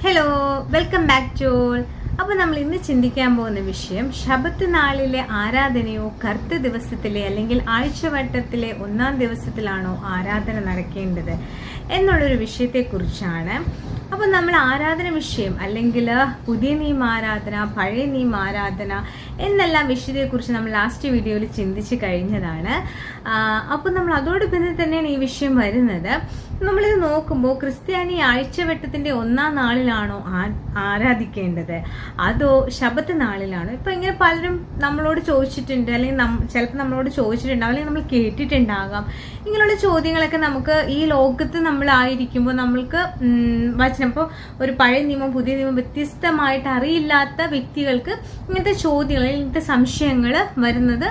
Hello, welcome back to all. അപ്പോൾ നമ്മൾ ഇന്ന് ചിന്തിക്കാൻ പോകുന്ന വിഷയം ശബത്ത് നാളിലെ ആരാധനയോ കർത്ത ദിവസത്തിലെ അല്ലെങ്കിൽ ആഴ്ചവട്ടത്തിലെ ഒന്നാം ദിവസത്തിലാണോ ആരാധന നടക്കേണ്ടത് എന്നുള്ളൊരു വിഷയത്തെക്കുറിച്ചാണ്. അപ്പോൾ നമ്മൾ ആരാധന വിഷയം അല്ലെങ്കിൽ പുതിയ നിയമ ആരാധന, പഴയ നിയമ ആരാധന എന്നെല്ലാം വിഷയത്തെക്കുറിച്ച് നമ്മൾ ലാസ്റ്റ് വീഡിയോയിൽ ചിന്തിച്ച് കഴിഞ്ഞതാണ്. അപ്പോൾ നമ്മൾ അതോടൊപ്പം തന്നെയാണ് ഈ വിഷയം വരുന്നത്. നമ്മളിത് നോക്കുമ്പോൾ ക്രിസ്ത്യാനി ആഴ്ചവട്ടത്തിന്റെ ഒന്നാം നാളിലാണോ ആരാധിക്കേണ്ടത്, അതോ ശബത്ത് നാളിലാണോ? ഇപ്പൊ ഇങ്ങനെ പലരും നമ്മളോട് ചോദിച്ചിട്ടുണ്ട്, അല്ലെങ്കിൽ ചിലപ്പോൾ നമ്മളോട് ചോദിച്ചിട്ടുണ്ടാവും, അല്ലെങ്കിൽ നമ്മൾ കേട്ടിട്ടുണ്ടാകാം. ഇങ്ങനെയുള്ള ചോദ്യങ്ങളൊക്കെ നമുക്ക് ഈ ലോകത്ത് നമ്മളായിരിക്കുമ്പോൾ നമ്മൾക്ക് വചനം, ഇപ്പോൾ ഒരു പഴയ നിയമം പുതിയ നിയമം വ്യത്യസ്തമായിട്ട് അറിയില്ലാത്ത വ്യക്തികൾക്ക് ഇങ്ങനത്തെ ചോദ്യങ്ങൾ, ഇങ്ങനത്തെ സംശയങ്ങൾ വരുന്നത്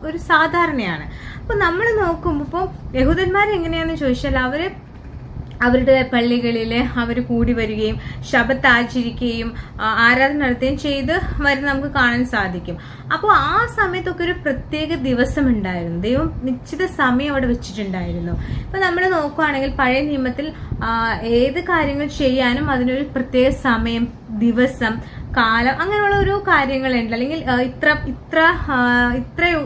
ഒരു സാധാരണയാണ്. അപ്പൊ നമ്മൾ നോക്കുമ്പോൾ ഇപ്പോൾ യഹൂദന്മാർ എങ്ങനെയാണെന്ന് ചോദിച്ചാൽ അവരുടെ പള്ളികളിൽ അവർ കൂടി വരികയും ശബത്ത് ആചരിക്കുകയും ആരാധന നടത്തുകയും ചെയ്ത് വരുന്ന നമുക്ക് കാണാൻ സാധിക്കും. അപ്പോൾ ആ സമയത്തൊക്കെ ഒരു പ്രത്യേക ദിവസം ഉണ്ടായിരുന്നു, ദൈവം നിശ്ചിത സമയം അവിടെ വെച്ചിട്ടുണ്ടായിരുന്നു. ഇപ്പൊ നമ്മൾ നോക്കുകയാണെങ്കിൽ പഴയ നിയമത്തിൽ ഏത് കാര്യങ്ങൾ ചെയ്യാനും അതിനൊരു പ്രത്യേക സമയം, ദിവസം, കാലം, അങ്ങനെയുള്ള ഓരോ കാര്യങ്ങളുണ്ട്. അല്ലെങ്കിൽ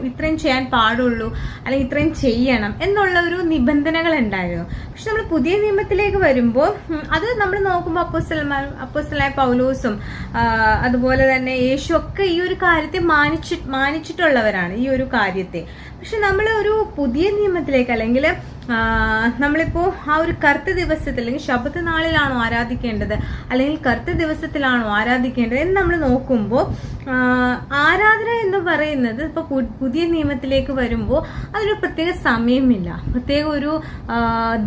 ഇത്രയും ചെയ്യാൻ പാടുള്ളൂ, അല്ലെങ്കിൽ ഇത്രയും ചെയ്യണം എന്നുള്ള ഒരു നിബന്ധനകൾ ഉണ്ടായിരുന്നു. പക്ഷെ നമ്മൾ പുതിയ നിയമത്തിലേക്ക് വരുമ്പോൾ അത് നമ്മൾ നോക്കുമ്പോൾ അപ്പോസ്തലനായ പൗലോസും അതുപോലെ തന്നെ യേശു ഒക്കെ ഈ ഒരു കാര്യത്തെ മാനിച്ചിട്ടുള്ളവരാണ്, ഈ ഒരു കാര്യത്തെ. പക്ഷെ നമ്മൾ ഒരു പുതിയ നിയമത്തിലേക്ക്, അല്ലെങ്കിൽ നമ്മളിപ്പോ ആ ഒരു കർത്ത ദിവസത്തിൽ അല്ലെങ്കിൽ ശബത്ത് നാളിലാണോ ആരാധിക്കേണ്ടത്, അല്ലെങ്കിൽ കർത്ത ദിവസത്തിലാണോ ആരാധിക്കേണ്ടത് എന്ന് നമ്മൾ നോക്കുമ്പോൾ ആരാധന എന്ന് പറയുന്നത് ഇപ്പൊ പുതിയ നിയമത്തിലേക്ക് വരുമ്പോൾ അതിനൊരു പ്രത്യേക സമയമില്ല, പ്രത്യേക ഒരു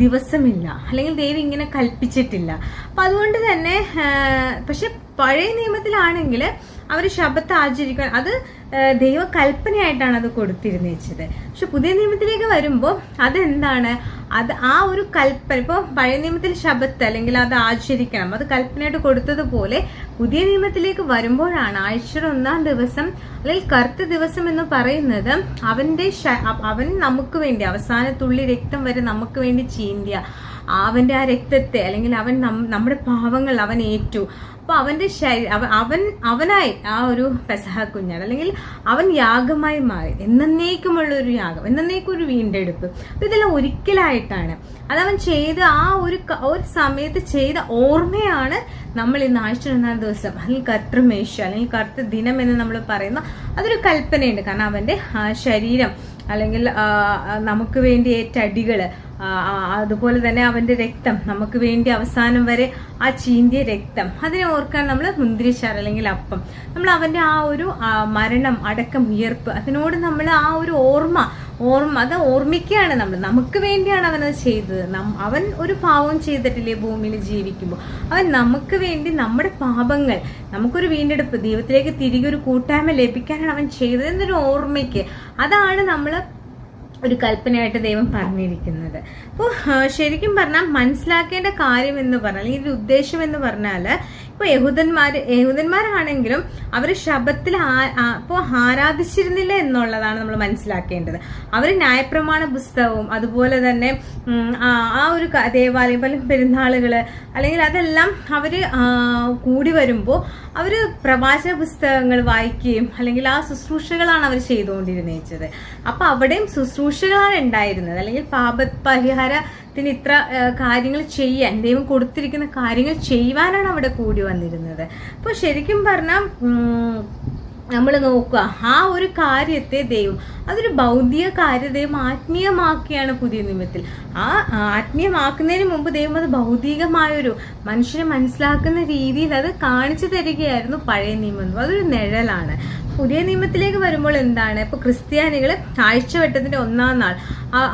ദിവസമില്ല, അല്ലെങ്കിൽ ദൈവം ഇങ്ങനെ കൽപ്പിച്ചിട്ടില്ല. അപ്പൊ അതുകൊണ്ട് തന്നെ പക്ഷെ പഴയ നിയമത്തിലാണെങ്കിൽ അവർ ശബത്ത് ആചരിക്കാൻ അത് ദൈവ കൽപ്പനയായിട്ടാണ് അത് കൊടുത്തിരുന്നത്. പക്ഷെ പുതിയ നിയമത്തിലേക്ക് വരുമ്പോൾ അതെന്താണ്, അത് ആ ഒരു കൽപ്പന, ഇപ്പോൾ പഴയ നിയമത്തിൽ ശബത്ത് അല്ലെങ്കിൽ അത് ആചരിക്കണം, അത് കൽപ്പനയായിട്ട് കൊടുത്തതുപോലെ പുതിയ നിയമത്തിലേക്ക് വരുമ്പോഴാണ് ആഴ്ചയുടെ ഒന്നാം ദിവസം അല്ലെങ്കിൽ കർത്ത ദിവസം എന്ന് പറയുന്നത് അവൻ നമുക്ക് വേണ്ടി അവസാന തുള്ളി രക്തം വരെ നമുക്ക് വേണ്ടി ചീന്തിയ അവന്റെ ആ രക്തത്തെ, അല്ലെങ്കിൽ അവൻ നമ്മുടെ പാവങ്ങൾ അവൻ ഏറ്റു. അപ്പൊ അവനായി ആ ഒരു പെസഹ കുഞ്ഞാണ്, അല്ലെങ്കിൽ അവൻ യാഗമായി മാറി, എന്നേക്കുമുള്ള ഒരു യാഗം, എന്നേക്കും ഒരു വീണ്ടെടുപ്പ്. അപ്പൊ ഇതെല്ലാം ഒരിക്കലായിട്ടാണ് അതവൻ ചെയ്ത് ആ ഒരു സമയത്ത് ചെയ്ത ഓർമ്മയാണ് നമ്മൾ ഇന്ന് ആഴ്ച ഒന്നാം ദിവസം അല്ലെങ്കിൽ കർത്തൃമേശ അല്ലെങ്കിൽ കർത്തൃ ദിനം എന്ന് നമ്മൾ പറയുന്ന അതൊരു കൽപ്പനയുണ്ട്. കാരണം അവന്റെ ശരീരം അല്ലെങ്കിൽ നമുക്ക് വേണ്ടി ഏറ്റ അടികള്, അതുപോലെ തന്നെ അവന്റെ രക്തം നമുക്ക് വേണ്ടി അവസാനം വരെ ആ ചീന്തിയ രക്തം, അതിനെ ഓർക്കാൻ നമ്മൾ മുന്തിരിച്ചാർ അല്ലെങ്കിൽ അപ്പം, നമ്മൾ അവന്റെ ആ ഒരു മരണം, അടക്കം, ഉയർപ്പ്, അതിനോട് നമ്മൾ ആ ഒരു ഓർമ്മ അത് ഓർമ്മിക്കുകയാണ്. നമുക്ക് വേണ്ടിയാണ് അവനത് ചെയ്തത്. അവൻ ഒരു പാവം ചെയ്തിട്ടില്ലേ ഭൂമിയിൽ ജീവിക്കുമ്പോൾ, അവൻ നമുക്ക് വേണ്ടി നമ്മുടെ പാപങ്ങൾ, നമുക്കൊരു വീണ്ടെടുപ്പ്, ദൈവത്തിലേക്ക് തിരികെ ഒരു കൂട്ടായ്മ ലഭിക്കാനാണ് അവൻ ചെയ്തത് എന്നൊരു ഓർമ്മയ്ക്ക്. അതാണ് നമ്മൾ ഒരു കൽപ്പനയായിട്ട് ദൈവം പറഞ്ഞിരിക്കുന്നത്. അപ്പോൾ ശരിക്കും പറഞ്ഞാൽ മനസ്സിലാക്കേണ്ട കാര്യം എന്ന് പറഞ്ഞാൽ, അല്ലെങ്കിൽ ഇതിന്റെ ഉദ്ദേശം എന്ന് പറഞ്ഞാൽ, ഇപ്പൊ യഹൂദന്മാരാണെങ്കിലും അവർ ശബത്തിൽ ഇപ്പോൾ ആരാധിച്ചിരുന്നില്ല എന്നുള്ളതാണ് നമ്മൾ മനസ്സിലാക്കേണ്ടത്. അവർ ന്യായപ്രമാണ പുസ്തകവും അതുപോലെ തന്നെ ആ ഒരു ദേവാലയം, പല പെരുന്നാളുകള്, അല്ലെങ്കിൽ അതെല്ലാം അവര് കൂടി വരുമ്പോൾ അവര് പ്രവാചക പുസ്തകങ്ങൾ വായിക്കുകയും അല്ലെങ്കിൽ ആ ശുശ്രൂഷകളാണ് അവർ ചെയ്തുകൊണ്ടിരുന്നത്. അപ്പൊ അവിടെയും ശുശ്രൂഷകളാണ് ഉണ്ടായിരുന്നത്, അല്ലെങ്കിൽ പാപപരിഹാരത്തിന് ഇത്ര കാര്യങ്ങൾ ചെയ്യാൻ, ദൈവം കൊടുത്തിരിക്കുന്ന കാര്യങ്ങൾ ചെയ്യുവാനാണ് അവിടെ കൂടി വന്നിരുന്നത്. അപ്പൊ ശരിക്കും പറഞ്ഞാൽ നമ്മൾ നോക്കുക, ആ ഒരു കാര്യത്തെ ദൈവം അതൊരു ഭൗതിക കാര്യ ദൈവം ആത്മീയമാക്കിയാണ് പുതിയ നിയമത്തിൽ. ആ ആത്മീയമാക്കുന്നതിന് മുമ്പ് ദൈവം അത് ഭൗതികമായൊരു മനുഷ്യനെ മനസ്സിലാക്കുന്ന രീതിയിൽ അത് കാണിച്ചു തരികയായിരുന്നു പഴയ നിയമം. അതൊരു നിഴലാണ്. പുതിയ നിയമത്തിലേക്ക് വരുമ്പോൾ എന്താണ്, ഇപ്പൊ ക്രിസ്ത്യാനികൾ ആഴ്ചവട്ടത്തിന്റെ ഒന്നാം നാൾ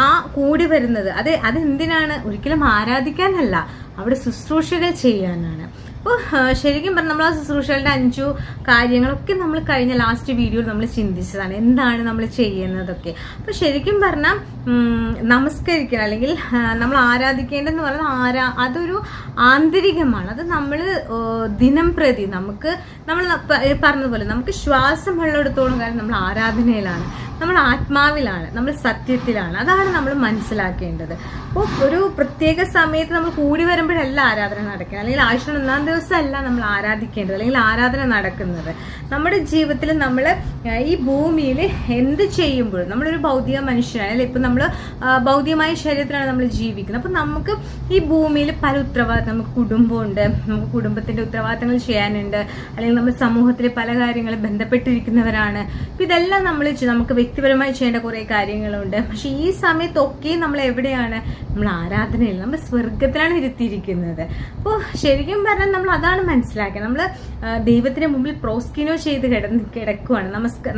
ആ കൂടി വരുന്നത് അതെന്തിനാണ്? ഒരിക്കലും ആരാധിക്കാനല്ല, അവിടെ ശുശ്രൂഷകൾ ചെയ്യാനാണ്. അപ്പോൾ ശരിക്കും പറഞ്ഞാൽ നമ്മൾ ആ ശുശ്രൂഷകളുടെ 5 കാര്യങ്ങളൊക്കെ നമ്മൾ കഴിഞ്ഞ ലാസ്റ്റ് വീഡിയോയിൽ നമ്മൾ ചിന്തിച്ചതാണ്, എന്താണ് നമ്മൾ ചെയ്യുന്നതൊക്കെ. അപ്പോൾ ശരിക്കും പറഞ്ഞാൽ നമസ്കരിക്കണം, അല്ലെങ്കിൽ നമ്മൾ ആരാധിക്കേണ്ടതെന്ന് പറഞ്ഞാൽ അതൊരു ആന്തരികമാണ്. അത് നമ്മൾ ദിനം പ്രതി നമ്മൾ പറഞ്ഞതുപോലെ നമുക്ക് ശ്വാസമുള്ളിടത്തോളം കാലം നമ്മൾ ആരാധനയിലാണ്, നമ്മൾ ആത്മാവിലാണ്, നമ്മൾ സത്യത്തിലാണ്. അതാണ് നമ്മൾ മനസ്സിലാക്കേണ്ടത്. അപ്പോൾ ഒരു പ്രത്യേക സമയത്ത് നമ്മൾ കൂടി വരുമ്പോഴല്ല ആരാധന നടക്കുന്നത്, അല്ലെങ്കിൽ ആഴ്ച ഒന്നാം ദിവസമല്ല നമ്മൾ ആരാധിക്കേണ്ടത് അല്ലെങ്കിൽ ആരാധന നടക്കുന്നത്. നമ്മുടെ ജീവിതത്തിൽ നമ്മൾ ഈ ഭൂമിയിൽ എന്ത് ചെയ്യുമ്പോഴും നമ്മളൊരു ഭൗതിക മനുഷ്യരാണ് അല്ലെ, ഇപ്പം നമ്മൾ ഭൗതികമായ ശരീരത്തിലാണ് നമ്മൾ ജീവിക്കുന്നത്. അപ്പം നമുക്ക് ഈ ഭൂമിയിൽ പല ഉത്തരവാദിത്തം, നമുക്ക് കുടുംബമുണ്ട്, നമുക്ക് കുടുംബത്തിന്റെ ഉത്തരവാദിത്തങ്ങൾ ചെയ്യാനുണ്ട്, അല്ലെങ്കിൽ നമ്മൾ സമൂഹത്തിൽ പല കാര്യങ്ങളും ബന്ധപ്പെട്ടിരിക്കുന്നവരാണ്. അപ്പം ഇതെല്ലാം നമുക്ക് വ്യക്തിപരമായി ചെയ്യേണ്ട കുറേ കാര്യങ്ങളുണ്ട്. പക്ഷെ ഈ സമയത്തൊക്കെ നമ്മൾ എവിടെയാണ്? നമ്മൾ ആരാധനയിൽ, നമ്മൾ സ്വർഗത്തിലാണ് ഇരുത്തിയിരിക്കുന്നത്. അപ്പോൾ ശരിക്കും പറഞ്ഞാൽ നമ്മൾ അതാണ് മനസ്സിലാക്കുക. നമ്മൾ ദൈവത്തിന് മുമ്പിൽ പ്രോസ്കിനോ ചെയ്ത് കിടക്കുവാണ്,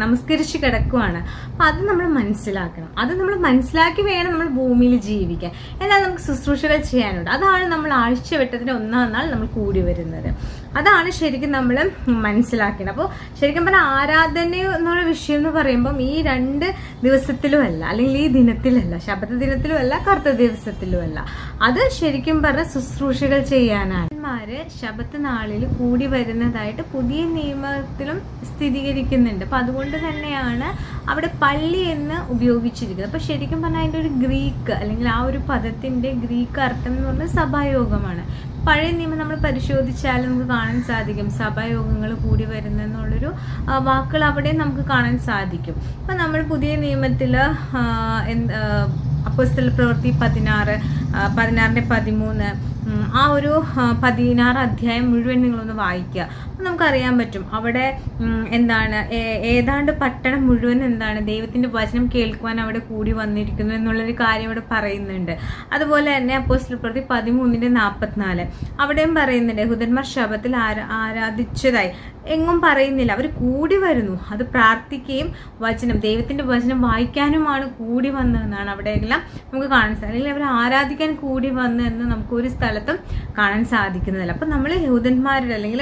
നമസ്കരിച്ച് കിടക്കുവാണ്. അപ്പൊ അത് നമ്മൾ മനസ്സിലാക്കണം. അത് നമ്മൾ മനസ്സിലാക്കി വേണം നമ്മൾ ഭൂമിയിൽ ജീവിക്കാൻ. എന്നാൽ നമുക്ക് ശുശ്രൂഷകൾ ചെയ്യാനുണ്ട്. അതാണ് നമ്മൾ ആഴ്ചവട്ടത്തിന് ഒന്നാം നാൾ നമ്മൾ കൂടി വരുന്നത്. അതാണ് ശരിക്കും നമ്മൾ മനസ്സിലാക്കേണ്ടത്. അപ്പോൾ ശരിക്കും പറഞ്ഞാൽ ആരാധന എന്നുള്ള വിഷയം എന്ന് പറയുമ്പം ഈ 2 ദിവസത്തിലും അല്ല, അല്ലെങ്കിൽ ഈ ദിനത്തിലല്ല, ശബത്ത് ദിനത്തിലും അല്ല, കറുത്ത ദിവസത്തിലും അല്ല. അത് ശരിക്കും പറഞ്ഞ ശുശ്രൂഷകൾ ചെയ്യാനാണ്. ശബത്ത് നാളിൽ കൂടി വരുന്നതായിട്ട് പുതിയ നിയമത്തിലും സ്ഥിരീകരിക്കുന്നുണ്ട്. അപ്പൊ അതുകൊണ്ട് തന്നെയാണ് അവിടെ പള്ളി എന്ന് ഉപയോഗിച്ചിരിക്കുന്നത്. അപ്പൊ ശരിക്കും പറഞ്ഞാൽ അതിന്റെ ഒരു ഗ്രീക്ക് അല്ലെങ്കിൽ ആ ഒരു പദത്തിന്റെ ഗ്രീക്ക് അർത്ഥം എന്ന് പറഞ്ഞാൽ സഭായോഗമാണ്. പഴയ നിയമം നമ്മൾ പരിശോധിച്ചാൽ നമുക്ക് കാണാൻ സാധിക്കും സഭായോഗങ്ങൾ കൂടി വരുന്നെന്നുള്ളൊരു വാക്കുകൾ അവിടെ നമുക്ക് കാണാൻ സാധിക്കും. അപ്പം നമ്മൾ പുതിയ നിയമത്തിൽ അപ്പോസ്തല പ്രവൃത്തി 16:13 ആ ഒരു 16 അധ്യായം മുഴുവൻ നിങ്ങളൊന്ന് വായിക്കുക. അപ്പം നമുക്കറിയാൻ പറ്റും അവിടെ എന്താണ്, ഏതാണ്ട് പട്ടണം മുഴുവൻ എന്താണ് ദൈവത്തിന്റെ വചനം കേൾക്കുവാൻ അവിടെ കൂടി വന്നിരിക്കുന്നു എന്നുള്ളൊരു കാര്യം ഇവിടെ പറയുന്നുണ്ട്. അതുപോലെ തന്നെ അപ്പോസ്തല പ്രവൃത്തി 13:44 അവിടെയും പറയുന്നുണ്ട് യഹൂദന്മാർ ശബത്തിൽ ആരാധിച്ചതായി. എങ്ങും പറയുന്നില്ല, അവർ കൂടി വരുന്നു, അത് പ്രാർത്ഥിക്കുകയും ദൈവത്തിന്റെ വചനം വായിക്കാനുമാണ് കൂടി വന്നതെന്നാണ് അവിടെയെല്ലാം നമുക്ക് കാണാൻ സാധിക്കും. അല്ലെങ്കിൽ അവർ ആരാധിക്കാൻ കൂടി വന്നു എന്ന് നമുക്ക് ഒരു സ്ഥലത്തും കാണാൻ സാധിക്കുന്നതല്ല. അപ്പൊ നമ്മൾ യഹൂദന്മാരുടെ അല്ലെങ്കിൽ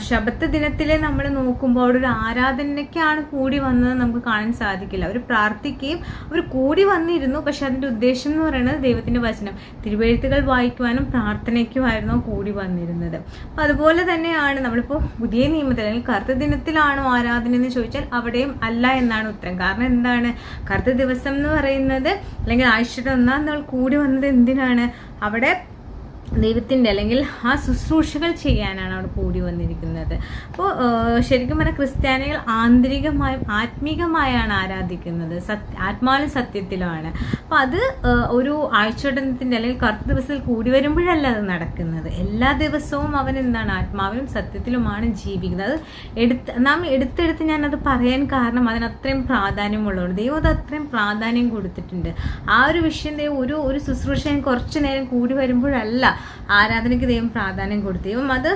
ശബത്ത് ദിനത്തിലെ നമ്മൾ നോക്കുമ്പോൾ അവിടെ ഒരു ആരാധനയ്ക്കാണ് കൂടി വന്നത് നമുക്ക് കാണാൻ സാധിക്കില്ല. അവർ പ്രാർത്ഥിക്കുകയും അവർ കൂടി വന്നിരുന്നു. പക്ഷെ അതിന്റെ ഉദ്ദേശം എന്ന് പറയുന്നത് ദൈവത്തിന്റെ വചനം തിരുവെഴുത്തുകൾ വായിക്കുവാനും പ്രാർത്ഥനയ്ക്കുമായിരുന്നു കൂടി വന്നിരുന്നത്. അപ്പൊ അതുപോലെ തന്നെയാണ് നമ്മളിപ്പോ പുതിയ നിയമത്തിൽ അല്ലെങ്കിൽ കറുത്ത ദിനത്തിലാണോ ആരാധന എന്ന് ചോദിച്ചാൽ അവിടെയും അല്ല എന്നാണ് ഉത്തരം. കാരണം എന്താണ്, കറുത്ത ദിവസം എന്ന് പറയുന്നത് അല്ലെങ്കിൽ ആഴ്ചയുടെ ഒന്നാം നാൾ കൂടി വന്നത് എന്തിനാണ്? അവിടെ ദൈവത്തിന്റെ അല്ലെങ്കിൽ ആ ശുശ്രൂഷകൾ ചെയ്യാനാണ് അവിടെ കൂടി വന്നിരിക്കുന്നത്. അപ്പോൾ ശരിക്കും പറഞ്ഞാൽ ക്രിസ്ത്യാനികൾ ആന്തരികമായും ആത്മീകമായാണ് ആരാധിക്കുന്നത്, ആത്മാവിലും സത്യത്തിലുമാണ്. അപ്പൊ അത് ഒരു ആഴ്ചവട്ടത്തിന്റെ അല്ലെങ്കിൽ കറുത്ത ദിവസത്തിൽ കൂടി വരുമ്പോഴല്ല അത് നടക്കുന്നത്. എല്ലാ ദിവസവും അവൻ എന്താണ് ആത്മാവിലും സത്യത്തിലുമാണ് ജീവിക്കുന്നത്. അത് നാം എടുത്തെടുത്ത് ഞാനത് പറയാൻ കാരണം അതിനത്രയും പ്രാധാന്യമുള്ളതുകൊണ്ട് ദൈവം അത് അത്രയും പ്രാധാന്യം കൊടുത്തിട്ടുണ്ട്. ആ ഒരു വിഷയം ഒരു ശുശ്രൂഷ കുറച്ചു നേരം കൂടി വരുമ്പോഴല്ല ആരാധനയ്ക്ക് ദൈവം പ്രാധാന്യം കൊടുത്തു. ദൈവം അത്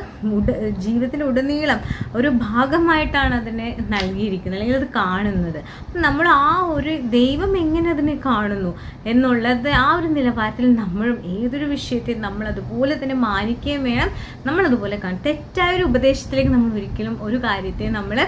ജീവിതത്തിലുടനീളം ഒരു ഭാഗമായിട്ടാണ് അതിനെ നൽകിയിരിക്കുന്നത് അല്ലെങ്കിൽ അത് കാണുന്നത്. നമ്മൾ ആ ഒരു ദൈവം എങ്ങനെ അതിനെ കാണുന്നു എന്നുള്ളത് ആ ഒരു നിലവാരത്തിൽ നമ്മളും ഏതൊരു വിഷയത്തിൽ നമ്മൾ അതുപോലെ തന്നെ മാനിക്കുകയും വേണം. നമ്മളതുപോലെ കാണും. തെറ്റായ ഒരു ഉപദേശത്തിലേക്ക് നമ്മൾ ഒരിക്കലും ഒരു കാര്യത്തെ നമ്മൾ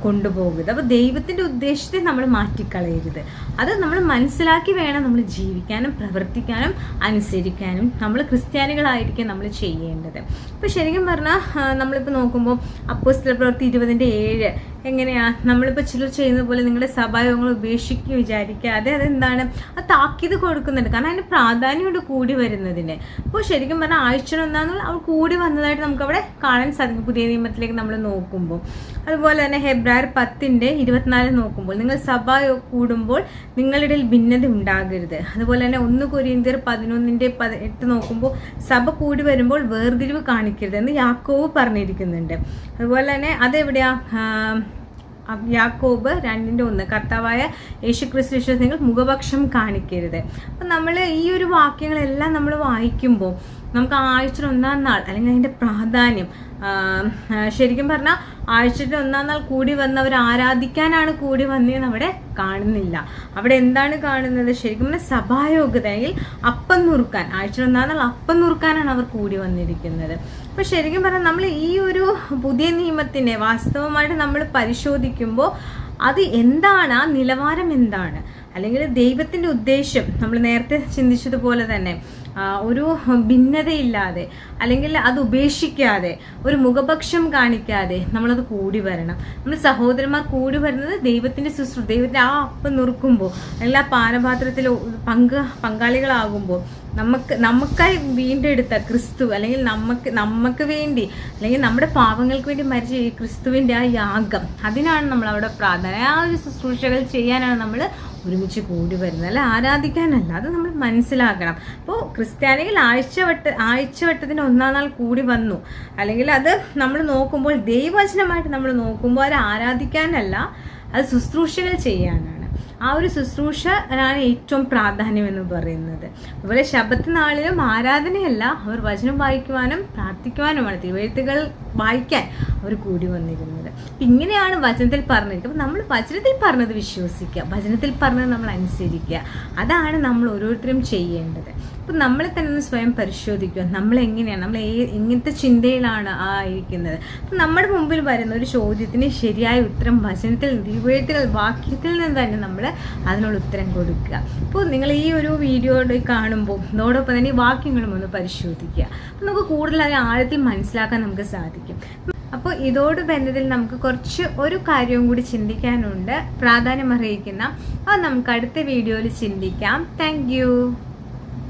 കൊണ്ടുപോകരുത്. അപ്പോൾ ദൈവത്തിന്റെ ഉദ്ദേശത്തെ നമ്മൾ മാറ്റിക്കളയരുത്. അത് നമ്മൾ മനസ്സിലാക്കി വേണം നമ്മൾ ജീവിക്കാനും പ്രവർത്തിക്കാനും അനുസരിക്കാനും നമ്മൾ ക്രിസ്ത്യാനികളായിരിക്കും നമ്മൾ ചെയ്യേണ്ടത്. ഇപ്പൊ ശരിക്കും പറഞ്ഞാൽ നമ്മളിപ്പോൾ നോക്കുമ്പോൾ അപ്പോസ്തല പ്രവൃത്തി 20:7 എങ്ങനെയാ, നമ്മളിപ്പോൾ ചിലർ ചെയ്യുന്ന പോലെ നിങ്ങളുടെ സഭായോഗങ്ങൾ ഉപേക്ഷിക്കുക വിചാരിക്കാതെ അതെന്താണ് അത് താക്കീത് കൊടുക്കുന്നുണ്ട്. കാരണം അതിന് പ്രാധാന്യമുണ്ട് കൂടി വരുന്നതിന്. അപ്പോൾ ശരിക്കും പറഞ്ഞാൽ ആഴ്ചയൊന്നാന്ന് അവൾ കൂടി വന്നതായിട്ട് നമുക്ക് അവിടെ കാണാൻ സാധിക്കും പുതിയ നിയമത്തിലേക്ക് നമ്മൾ നോക്കുമ്പോൾ. അതുപോലെ തന്നെ ഹെബ്രായർ 10:24 നോക്കുമ്പോൾ നിങ്ങൾ സഭ കൂടുമ്പോൾ നിങ്ങളുടെ ഭിന്നത ഉണ്ടാകരുത്. അതുപോലെ തന്നെ 1 കൊരിന്ത്യർ 11:8 നോക്കുമ്പോൾ സഭ കൂടി വരുമ്പോൾ വേർതിരിവ് കാണിക്കരുത് എന്ന് യാക്കോബ് പറഞ്ഞിരിക്കുന്നുണ്ട്. അതുപോലെ തന്നെ അതെവിടെയാ, യാക്കോബ് 2:1 കർത്താവായ യേശുക്രിസ്തു വിശ്വസികൾ മുഖപക്ഷം കാണിക്കരുത്. അപ്പം നമ്മൾ ഈ ഒരു വാക്യങ്ങളെല്ലാം നമ്മൾ വായിക്കുമ്പോൾ നമുക്ക് ആഴ്ചയിൽ ഒന്നാം നാൾ അല്ലെങ്കിൽ അതിൻ്റെ പ്രാധാന്യം ശരിക്കും പറഞ്ഞാൽ ആഴ്ചയിൽ ഒന്നാം നാൾ കൂടി വന്നവർ ആരാധിക്കാനാണ് കൂടി വന്നതെന്ന് അവിടെ കാണുന്നില്ല. അവിടെ എന്താണ് കാണുന്നത്? ശരിക്കും പറഞ്ഞാൽ സഭായോഗ്യതയിൽ അപ്പം നുറുക്കാൻ, ആഴ്ചയിൽ ഒന്നാം നാൾ അപ്പം നുറുക്കാനാണ് അവർ കൂടി വന്നിരിക്കുന്നത്. അപ്പൊ ശരിക്കും പറഞ്ഞാൽ നമ്മൾ ഈ ഒരു പുതിയ നിയമത്തിനെ വാസ്തവമായിട്ട് നമ്മൾ പരിശോധിക്കുമ്പോൾ അത് എന്താണ്, ആ നിലവാരം എന്താണ്, അല്ലെങ്കിൽ ദൈവത്തിന്റെ ഉദ്ദേശം നമ്മൾ നേരത്തെ ചിന്തിച്ചതുപോലെ തന്നെ ഒരു ഭിന്നതയില്ലാതെ അല്ലെങ്കിൽ അത് ഉപേക്ഷിക്കാതെ ഒരു മുഖപക്ഷം കാണിക്കാതെ നമ്മളത് കൂടി വരണം. നമ്മൾ സഹോദരന്മാർ കൂടി വരുന്നത് ദൈവത്തിന്റെ ദൈവത്തിന്റെ ആ അപ്പം നുറുക്കുമ്പോൾ അല്ലെങ്കിൽ ആ പാനപാത്രത്തിൽ പങ്കാളികളാകുമ്പോൾ നമുക്കായി വീണ്ടെടുത്ത ക്രിസ്തു അല്ലെങ്കിൽ നമുക്ക് വേണ്ടി അല്ലെങ്കിൽ നമ്മുടെ പാപങ്ങൾക്ക് വേണ്ടി മരിച്ച ഈ ക്രിസ്തുവിന്റെ ആ യാഗം, അതിനാണ് നമ്മൾ അവിടെ പ്രാർത്ഥന, ആ ഒരു ശുശ്രൂഷകൾ ചെയ്യാനാണ് നമ്മൾ ഒരുമിച്ച് കൂടി വരുന്നത്, അല്ല ആരാധിക്കാനല്ല. അത് നമ്മൾ മനസ്സിലാക്കണം. അപ്പോൾ ക്രിസ്ത്യാനികൾ ആഴ്ചവട്ടത്തിന് ഒന്നാം നാൾ കൂടി വന്നു, അല്ലെങ്കിൽ അത് നമ്മൾ നോക്കുമ്പോൾ ദൈവവചനമായിട്ട് നമ്മൾ നോക്കുമ്പോൾ അത് ആരാധിക്കാനല്ല, അത് ശുശ്രൂഷകൾ ചെയ്യാനാണ്. ആ ഒരു ശുശ്രൂഷനാണ് ഏറ്റവും പ്രാധാന്യം എന്ന് പറയുന്നത്. അതുപോലെ ശബത്ത് നാളിലും ആരാധനയല്ല, അവർ വചനം വായിക്കുവാനും പ്രാർത്ഥിക്കുവാനുമാണ്, തിരുവെഴുത്തുകൾ വായിക്കാൻ അവർ കൂടി വന്നിരുന്നത്. ഇങ്ങനെയാണ് വചനത്തിൽ പറഞ്ഞിരിക്കുന്നത്. അപ്പോൾ നമ്മൾ വചനത്തിൽ പറഞ്ഞത് വിശ്വസിക്കുക, വചനത്തിൽ പറഞ്ഞത് നമ്മൾ അനുസരിക്കുക. അതാണ് നമ്മൾ ഓരോരുത്തരും ചെയ്യേണ്ടത്. അപ്പം നമ്മളെ തന്നെ ഒന്ന് സ്വയം പരിശോധിക്കുക, നമ്മളെങ്ങനെയാണ്, നമ്മൾ എങ്ങനത്തെ ചിന്തയിലാണ് ഇരിക്കുന്നത്. അപ്പം നമ്മുടെ മുമ്പിൽ വരുന്ന ഒരു ചോദ്യത്തിന് ശരിയായ ഉത്തരം വചനത്തിൽ, തിരുവെഴുത്തുകൾ, വാക്യത്തിൽ നിന്ന് തന്നെ നമ്മൾ അതിനുള്ള ഉത്തരം കൊടുക്കുക. അപ്പോൾ നിങ്ങൾ ഈ ഒരു വീഡിയോ കാണുമ്പോൾ അതോടൊപ്പം തന്നെ ഈ വാക്യങ്ങളും ഒന്ന് പരിശോധിക്കുക. അപ്പം നമുക്ക് കൂടുതൽ അതിന് ആഴത്തിൽ മനസ്സിലാക്കാൻ നമുക്ക് സാധിക്കും. അപ്പോൾ ഇതോട് ബന്ധത്തിൽ നമുക്ക് ഒരു കാര്യവും കൂടി ചിന്തിക്കാനുണ്ട്, പ്രാധാന്യം അറിയിക്കുന്ന. അത് നമുക്ക് അടുത്ത വീഡിയോയിൽ ചിന്തിക്കാം. താങ്ക്